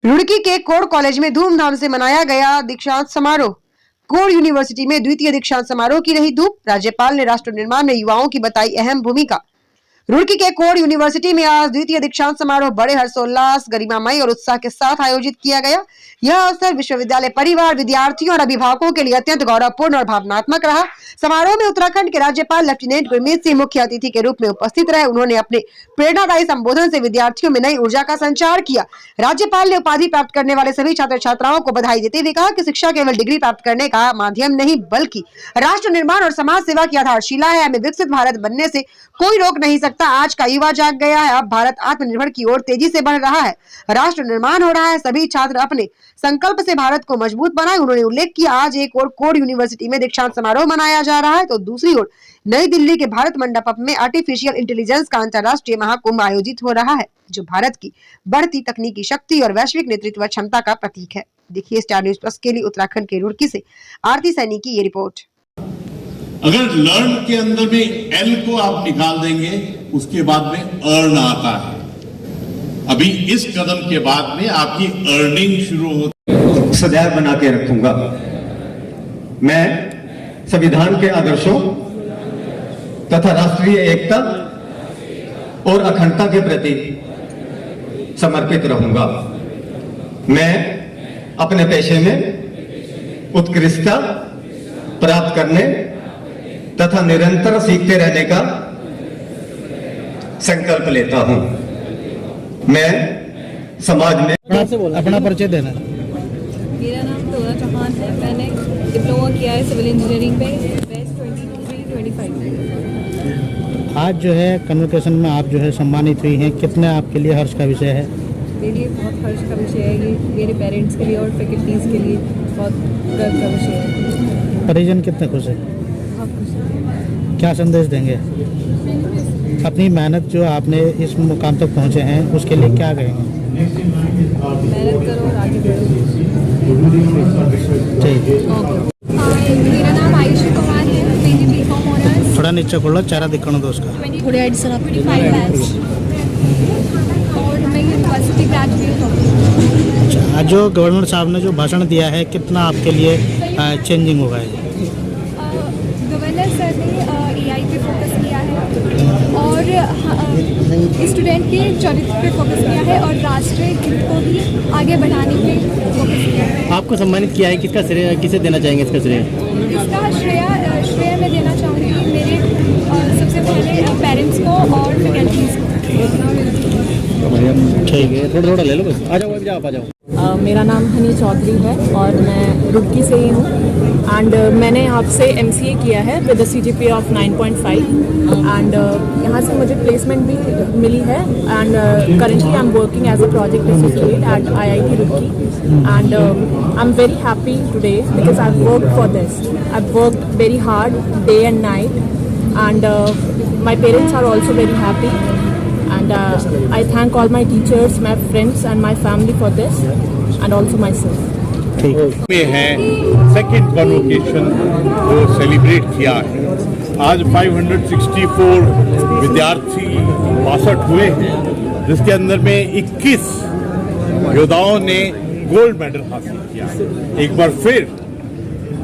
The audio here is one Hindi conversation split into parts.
रुड़की के कोड़ कॉलेज में धूमधाम से मनाया गया दीक्षांत समारोह। कोड़ यूनिवर्सिटी में द्वितीय दीक्षांत समारोह की रही धूम। राज्यपाल ने राष्ट्र निर्माण में युवाओं की बताई अहम भूमिका। रुड़की के कोड़ यूनिवर्सिटी में आज द्वितीय दीक्षांत समारोह बड़े हर्षोल्लास, गरिमामय और उत्साह के साथ आयोजित किया गया। यह अवसर विश्वविद्यालय परिवार, विद्यार्थियों और अभिभावकों के लिए अत्यंत गौरवपूर्ण और भावनात्मक रहा। समारोह में उत्तराखंड के राज्यपाल लेफ्टिनेंट गुरमीत सिंह मुख्य अतिथि के रूप में उपस्थित रहे। उन्होंने अपने प्रेरणादायी संबोधन से विद्यार्थियों में नई ऊर्जा का संचार किया। राज्यपाल ने उपाधि प्राप्त करने वाले सभी छात्र छात्राओं को बधाई देते हुए कहा कि शिक्षा केवल डिग्री प्राप्त करने का माध्यम नहीं, बल्कि राष्ट्र निर्माण और समाज सेवा की आधारशिला है। हमें विकसित भारत बनने से कोई रोक नहीं सकता। आज का युवा जाग गया है। अब भारत आत्मनिर्भर की ओर तेजी से बढ़ रहा है। राष्ट्र निर्माण हो रहा है। सभी छात्र अपने संकल्प से भारत को मजबूत बनाए। उन्होंने उल्लेख किया, आज एक ओर कोड़ यूनिवर्सिटी में दीक्षांत समारोह मनाया जा रहा है, तो दूसरी ओर नई दिल्ली के भारत मंडपम में आर्टिफिशियल इंटेलिजेंस का अंतर्राष्ट्रीय महाकुंभ आयोजित हो रहा है, जो भारत की बढ़ती तकनीकी शक्ति और वैश्विक नेतृत्व क्षमता का प्रतीक है। देखिए स्टार न्यूज प्लस के लिए उत्तराखंड के रुड़की से आरती सैनी की ये रिपोर्ट। अगर लर्न के अंदर में एल को आप निकाल देंगे, उसके बाद में अर्न आता है। अभी इस कदम के बाद में आपकी अर्निंग शुरू होती। सदैव बना के रखूंगा। मैं संविधान के आदर्शों तथा राष्ट्रीय एकता और अखंडता के प्रति समर्पित रहूंगा। मैं अपने पेशे में उत्कृष्टता प्राप्त करने तथा निरंतर सीखते रहने का संकल्प लेता हूं। मैं समाज में अपना परिचय देना। मेरा नाम तोरा चौहान है। मैंने डिप्लोमा किया है सिविल इंजीनियरिंग पे बेस्ट 2023-25। आज जो है कन्वोकेशन में आप जो है सम्मानित हुई हैं, कितने आपके लिए हर्ष का विषय है? मेरे लिए बहुत हर्ष का विषय है ये। मेरे पेरेंट्स के लिए और फैकल्टीज़ के लिए बहुत गर्व का विषय है। परिजन कितने खुश है? बहुत खुश है। क्या संदेश देंगे? अपनी मेहनत जो आपने इस मुकाम तक पहुंचे हैं, उसके लिए क्या कहेंगे? मेहनत करो और आगे बढ़ो। ठीक। मेरा नाम आयुषी कुमार है। मेरी बीकॉम ऑनर्स। थोड़ा नीचे खोलो, चेहरा दिखाना दो उसका। 25 बैच और मैं यूनिवर्सिटी ग्रेजुएट हूँ। आज जो गवर्नर साहब ने जो भाषण दिया है, कितना आपके लिए चेंजिंग होगा? गवर्नर सर ने AI पे फोकस किया है और स्टूडेंट के चरित्र पे फोकस किया है और राष्ट्रीय हित को भी आगे बढ़ाने पे फोकस किया है। आपको सम्मानित किया है, किसका श्रेय किसे देना चाहेंगे? इसका श्रेय श्रेय मैं देना चाहूँगी मेरे सबसे पहले पेरेंट्स को और फैकल्टीज़ को। ठीक है, थोड़ा ले लो बस। आ जाओ, आ जाओ। मेरा नाम हनी चौधरी है और मैं रुड़की से ही हूँ एंड मैंने यहाँ से MCA किया है विद CGPA ऑफ 9.5 एंड यहाँ से मुझे प्लेसमेंट भी मिली है and currently I am working as a project associate at IIT Roorkee and I am very happy today because I work for this. I worked very hard day and night and my parents are also very happy and I thank all my teachers, my friends and my family for this and also myself. में है सेकंड कन्वोकेशन को सेलिब्रेट किया है। आज 564 विद्यार्थी 62 हुए हैं, जिसके अंदर में 21 योद्धाओं ने गोल्ड मेडल हासिल किया। एक बार फिर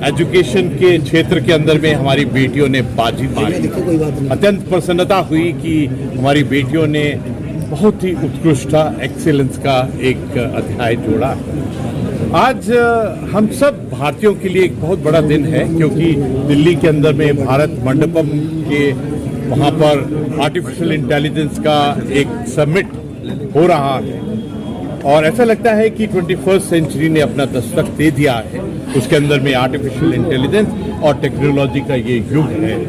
एजुकेशन के क्षेत्र के अंदर में हमारी बेटियों ने बाजी मारी। अत्यंत प्रसन्नता हुई कि हमारी बेटियों ने बहुत ही उत्कृष्टता, एक्सीलेंस का एक अध्याय जोड़ा। आज हम सब भारतीयों के लिए एक बहुत बड़ा दिन है, क्योंकि दिल्ली के अंदर में भारत मंडपम के वहाँ पर आर्टिफिशियल इंटेलिजेंस का एक समिट हो रहा है और ऐसा लगता है कि 21st सेंचुरी ने अपना दस्तक दे दिया है। उसके अंदर में आर्टिफिशियल इंटेलिजेंस और टेक्नोलॉजी का ये युग है।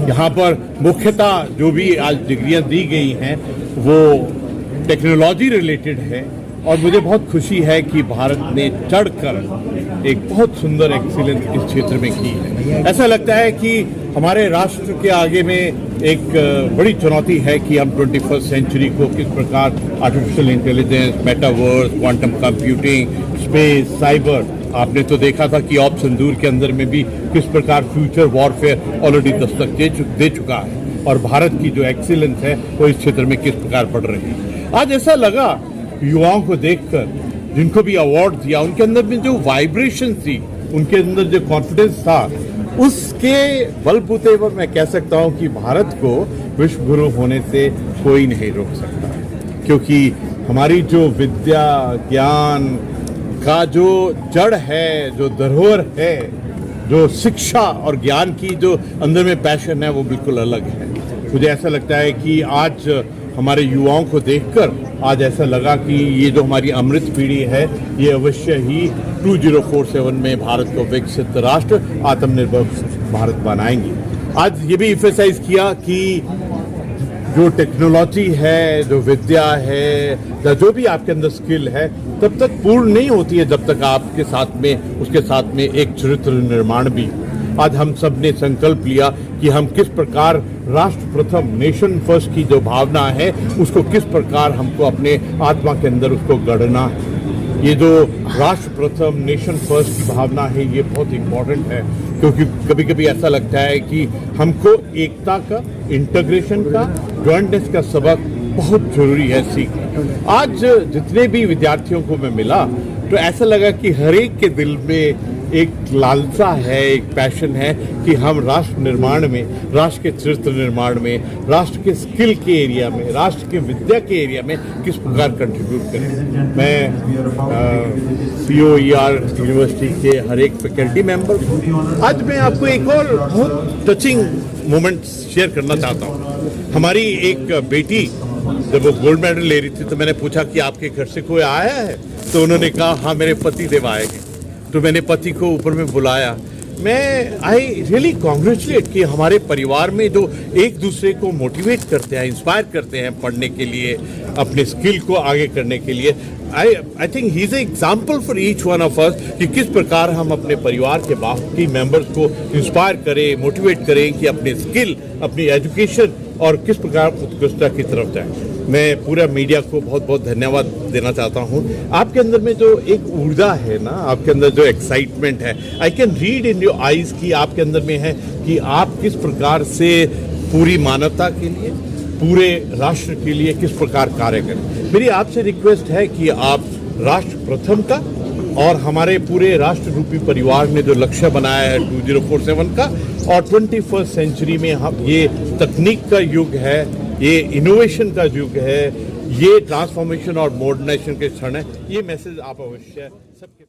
यहाँ पर मुख्यतः जो भी आज डिग्रियां दी गई हैं वो टेक्नोलॉजी रिलेटेड है और मुझे बहुत खुशी है कि भारत ने चढ़कर एक बहुत सुंदर एक्सीलेंस इस क्षेत्र में की है। ऐसा लगता है कि हमारे राष्ट्र के आगे में एक बड़ी चुनौती है कि हम 21st सेंचुरी को किस प्रकार artificial intelligence, metaverse, quantum computing, space, cyber, आपने तो देखा था कि ऑप सिंदूर के अंदर में भी किस प्रकार फ्यूचर वॉरफेयर ऑलरेडी दस्तक दे चुका है और भारत की जो एक्सीलेंस है वो इस क्षेत्र में किस प्रकार बढ़ रही है। आज ऐसा लगा युवाओं को देखकर जिनको भी अवार्ड दिया, उनके अंदर में जो वाइब्रेशन थी, उनके अंदर जो कॉन्फिडेंस था, उसके बलबूते पर मैं कह सकता हूं कि भारत को विश्व गुरु होने से कोई नहीं रोक सकता, क्योंकि हमारी जो विद्या ज्ञान का जो जड़ है, जो धरोहर है, जो शिक्षा और ज्ञान की जो अंदर में पैशन है, वो बिल्कुल अलग है। मुझे ऐसा लगता है कि आज हमारे युवाओं को देखकर आज ऐसा लगा कि ये जो हमारी अमृत पीढ़ी है, ये अवश्य ही 2047 में भारत को विकसित राष्ट्र, आत्मनिर्भर भारत बनाएंगी। आज ये भी इम्फेसाइज किया कि जो टेक्नोलॉजी है, जो विद्या है, या जो भी आपके अंदर स्किल है, तब तक पूर्ण नहीं होती है जब तक आपके साथ में, उसके साथ में एक चरित्र निर्माण भी। आज हम सब ने संकल्प लिया कि हम किस प्रकार राष्ट्र प्रथम, नेशन फर्स्ट की जो भावना है, उसको किस प्रकार हमको अपने आत्मा के अंदर उसको गढ़ना है। ये जो राष्ट्र प्रथम, नेशन फर्स्ट की भावना है, ये बहुत इम्पोर्टेंट है, क्योंकि कभी कभी ऐसा लगता है कि हमको एकता का, इंटीग्रेशन का, जॉइंटनेस का सबक बहुत जरूरी है सीखना। आज जितने भी विद्यार्थियों को मैं मिला, तो ऐसा लगा कि हर एक के दिल में एक लालसा है, एक पैशन है कि हम राष्ट्र निर्माण में, राष्ट्र के चरित्र निर्माण में, राष्ट्र के स्किल के एरिया में, राष्ट्र के विद्या के एरिया में किस प्रकार कंट्रीब्यूट करें। मैं COER यूनिवर्सिटी के हर एक फैकल्टी मेंबर, आज मैं आपको एक और बहुत टचिंग मोमेंट शेयर करना चाहता हूँ। हमारी एक बेटी जब वो गोल्ड मेडल ले रही थी, तो मैंने पूछा कि आपके घर से कोई आया है, तो उन्होंने कहा हाँ मेरे पति देव आएंगे। तो मैंने पति को ऊपर में बुलाया। मैं आई रियली कॉन्ग्रेचुलेट कि हमारे परिवार में जो एक दूसरे को मोटिवेट करते हैं, इंस्पायर करते हैं पढ़ने के लिए, अपने स्किल को आगे करने के लिए। I think he is a example for each one of us कि किस प्रकार हम अपने परिवार के बाकी मेंबर्स को इंस्पायर करें, मोटिवेट करें कि अपने स्किल, अपनी एजुकेशन और किस प्रकार उत्कृष्टता की तरफ जाए। मैं पूरा मीडिया को बहुत बहुत धन्यवाद देना चाहता हूँ। आपके अंदर में जो एक ऊर्जा है ना, आपके अंदर जो एक्साइटमेंट है, I can read in your eyes कि आपके अंदर में है कि आप किस प्रकार से पूरी मानवता के लिए, पूरे राष्ट्र के लिए किस प्रकार कार्य करें। मेरी आपसे रिक्वेस्ट है कि आप राष्ट्र प्रथम का और हमारे पूरे राष्ट्र रूपी परिवार ने जो लक्ष्य बनाया है 2047 का, और 21st सेंचुरी में हम, ये तकनीक का युग है, ये इनोवेशन का युग है, ये ट्रांसफॉर्मेशन और मॉडर्नाइजेशन के क्षण है, ये मैसेज आप अवश्य सबके